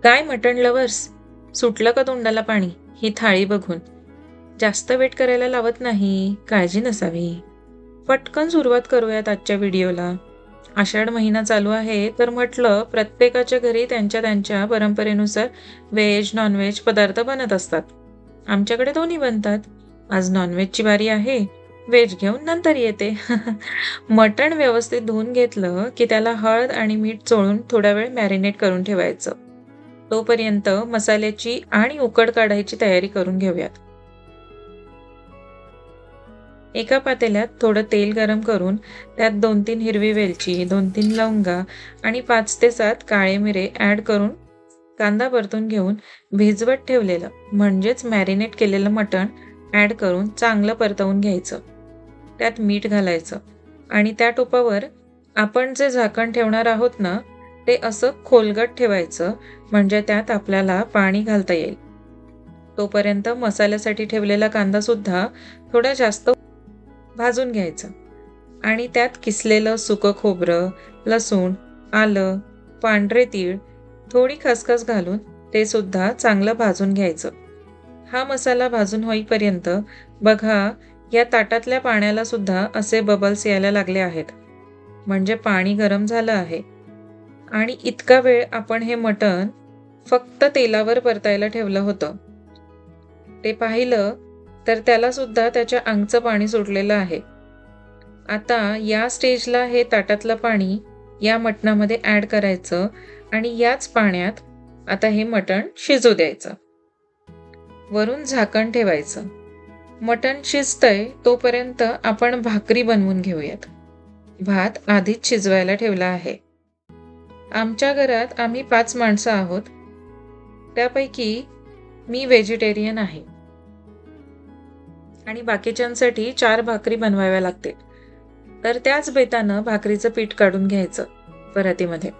काय मटण लवर्स, सुटलं का तोंडाला पाणी ही थाळी बघून? जास्त वेट करायला लावत नाही, काळजी नसावी. पटकन सुरुवात करूयात आजच्या व्हिडिओला. आषाढ महिना चालू आहे तर म्हटलं प्रत्येकाच्या घरी त्यांच्या त्यांच्या परंपरेनुसार व्हेज नॉनव्हेज पदार्थ बनत असतात. आमच्याकडे दोन्ही बनतात. आज नॉनव्हेजची बारी आहे, व्हेज घेऊन नंतर येते. मटण व्यवस्थित धुवून घेतलं की त्याला हळद आणि मीठ चोळून थोडा वेळ मॅरिनेट करून ठेवायचं. तोपर्यंत मसाल्याची आणि उकड काढायची तयारी करून घेऊयात. एका पातेल्यात थोडं तेल गरम करून त्यात 2-3 हिरवी वेलची, 2-3 लवंगा आणि 5 ते 7 काळे मिरे ॲड करून कांदा परतून घेऊन भिजवत ठेवलेलं म्हणजेच मॅरिनेट केलेलं मटण ॲड करून चांगलं परतवून घ्यायचं. त्यात मीठ घालायचं आणि त्या टोपावर आपण जे झाकण ठेवणार आहोत ना, ते असं खोलगट ठेवायचं म्हणजे त्यात आपल्याला पाणी घालता येईल. तोपर्यंत मसाल्यासाठी ठेवलेला कांदासुद्धा थोडा जास्त भाजून घ्यायचा आणि त्यात किसलेलं सुकं खोबरं, लसूण, आलं, पांढरे तीळ, थोडी खसखस घालून ते सुद्धा चांगलं भाजून घ्यायचं. हा मसाला भाजून होईपर्यंत बघा या ताटातल्या पाण्याला सुद्धा असे बबल्स यायला लागले आहेत. म्हणजे पाणी गरम झालं आहे. आणि इतका वेळ आपण हे मटण फक्त तेलावर परतायला ठेवलं होतं. ते पाहिलं तर त्याला सुद्धा त्याच्या अंगचं पाणी सुटलेलं आहे. आता या स्टेजला हे ताटातलं पाणी या मटणामध्ये ॲड करायचं आणि याच पाण्यात आता हे मटण शिजू द्यायचं. वरून झाकण ठेवायचं. मटण शिजतंय तोपर्यंत आपण भाकरी बनवून घेऊयात. भात आधीच शिजवायला ठेवला आहे. आमच्या घरात आम्ही 5 माणसं आहोत. त्यापैकी मी व्हेजिटेरियन आहे आणि बाकीच्यांसाठी 4 भाकरी बनवाव्या लागतील. तर त्याच बेतानं भाकरीचं पीठ काढून घ्यायचं परातीमध्ये.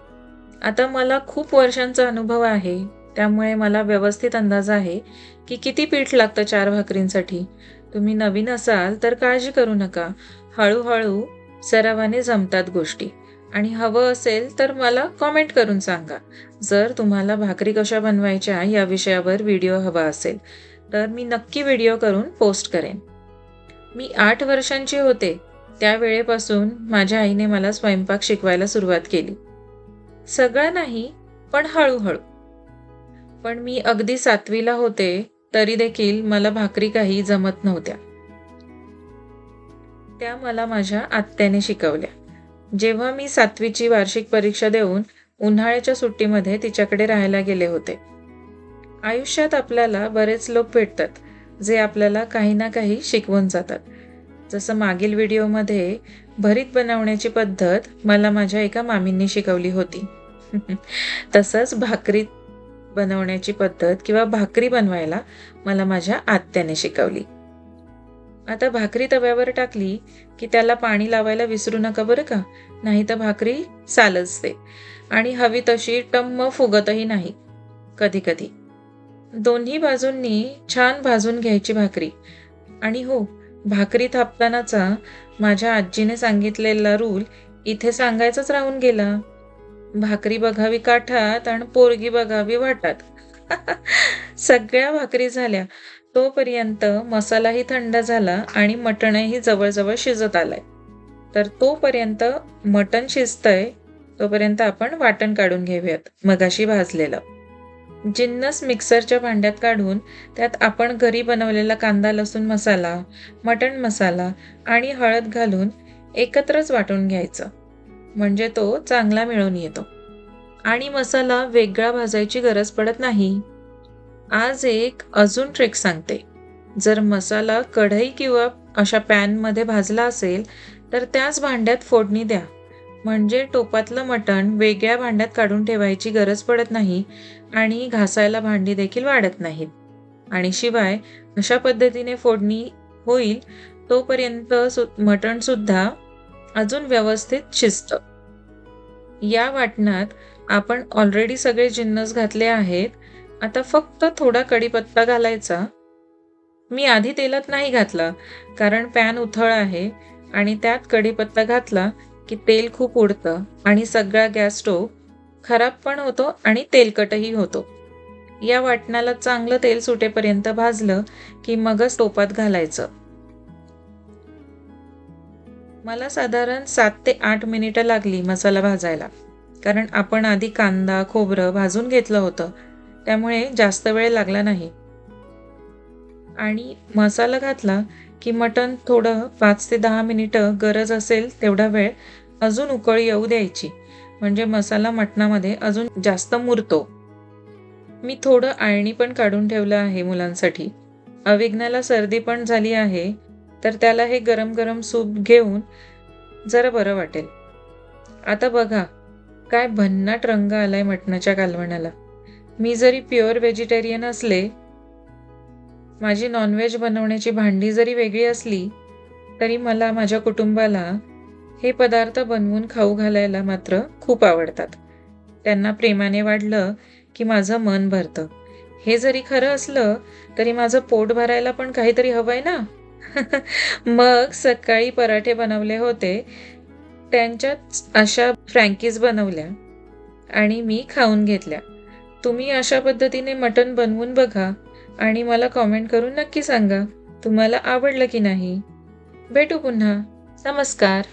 आता मला खूप वर्षांचा अनुभव आहे, त्यामुळे मला व्यवस्थित अंदाज आहे की किती पीठ लागतं 4 भाकरींसाठी. तुम्ही नवीन असाल तर काळजी करू नका. हळूहळू सरावाने जमतात गोष्टी. आणि हवं असेल तर मला कॉमेंट करून सांगा. जर तुम्हाला भाकरी कशा बनवायच्या या विषयावर व्हिडिओ हवा असेल तर मी नक्की व्हिडिओ करून पोस्ट करेन. मी 8 वर्षांची होते त्यावेळेपासून माझ्या आईने मला स्वयंपाक शिकवायला सुरुवात केली. सगळं नाही, पण हळूहळू. पण मी अगदी 7वीला होते तरी देखील मला भाकरी काही जमत नव्हत्या. त्या मला माझ्या आत्याने शिकवल्या. जेव्हा मी 7वीची वार्षिक परीक्षा देऊन उन्हाळ्याच्या सुट्टीमध्ये तिच्याकडे राहायला गेले होते. आयुष्यात आपल्याला बरेच लोक भेटतात जे आपल्याला काही ना काही शिकवून जातात. जसं मागील व्हिडिओमध्ये भरीत बनवण्याची पद्धत मला माझ्या एका मामींनी शिकवली होती. तसंच भाकरी बनवण्याची पद्धत किंवा भाकरी बनवायला मला माझ्या आत्याने शिकवली. आता भाकरी तव्यावर टाकली की त्याला पाणी लावायला विसरू नका बरं का, नाही तर भाकरी सालजते आणि हवी तशी टम्म फुगतही नाही. कधी कधी दोन्ही बाजूंनी छान भाजून घ्यायची भाकरी. आणि हो, भाकरी थापतानाचा माझ्या आजीने सांगितलेला रूल इथे सांगायचाच राहून गेला. भाकरी बघावी काठात आणि पोरगी बघावी वाटात. सगळ्या भाकरी झाल्या तोपर्यंत मसालाही थंड झाला आणि मटणही जवळजवळ शिजत आलंय. तर तोपर्यंत मटण शिजतंय तोपर्यंत आपण वाटण काढून घेऊयात मगाशी भाजलेलं. जिन्नस मिक्सरच्या भांड्यात काढून त्यात आपण घरी बनवलेला कांदा लसूण मसाला, मटण मसाला आणि हळद घालून एकत्रच वाटून घ्यायचं. म्हणजे तो चांगला मिळून येतो आणि मसाला वेगळा भाजायची गरज पडत नाही. आज एक अजून ट्रिक सांगते. जर मसाला कढई किंवा अशा पॅनमध्ये भाजला असेल तर त्याच भांड्यात फोडणी द्या. म्हणजे टोपातलं मटण वेगळ्या भांड्यात काढून ठेवायची गरज पडत नाही आणि घासायला भांडी देखील वाढत नाहीत. आणि शिवाय अशा पद्धतीने फोडणी होईल तोपर्यंत मटण सुद्धा अजून व्यवस्थित शिजतं. या वाटणात आपण ऑलरेडी सगळे जिन्नस घातले आहेत. आता फक्त थोडा कढीपत्ता घालायचा. मी आधी तेलात नाही घातला कारण पॅन उथळ आहे आणि त्यात कढीपत्ता घातला की तेल खूप उडतं आणि सगळा गॅस स्टोव्ह खराब पण होतो आणि तेलकटही होतो. या वाटणाला चांगलं तेल सुटेपर्यंत भाजलं की मगच टोपात घालायचं. मला साधारण 7 ते 8 मिनिटं लागली मसाला भाजायला. कारण आपण आधी कांदा, खोबरं भाजून घेतलं होतं. त्यामुळे जास्त वेळ लागला नाही. आणि मसाला घातला की मटण थोडं 5 ते 10 मिनिटं गरज असेल तेवढा वेळ अजून उकळी येऊ द्यायची. म्हणजे मसाला मटणामध्ये अजून जास्त मुरतो. मी थोडं अळणी पण काढून ठेवलं आहे मुलांसाठी. अविघ्नाला सर्दी पण झाली आहे, तर त्याला हे गरम-गरम सूप घेऊन जरा बरं वाटेल. आता बघा, काय भन्नाट रंग आलाय मटणाच्या कालवणाला. मी जरी प्युअर व्हेजिटेरियन असले, माझी नॉनव्हेज बनवण्याची भांडी जरी वेगळी असली, तरी मला माझ्या कुटुंबाला हे पदार्थ बनवून खाऊ घालायला मात्र खूप आवडतात. त्यांना प्रेमाने वाढलं की माझं मन भरतं. हे जरी खरं असलं, तरी माझं पोट भरायला पण काहीतरी हवंय ना? मग सकाळी पराठे बनवले होते. त्यांच्याच अशा फ्रँकीज बनवल्या आणि मी खाऊन घेतल्या. तुम्ही अशा पद्धतीने मटण बनवून बघा आणि मला कॉमेंट करून नक्की सांगा, तुम्हाला आवडलं की नाही. भेटू पुन्हा. नमस्कार.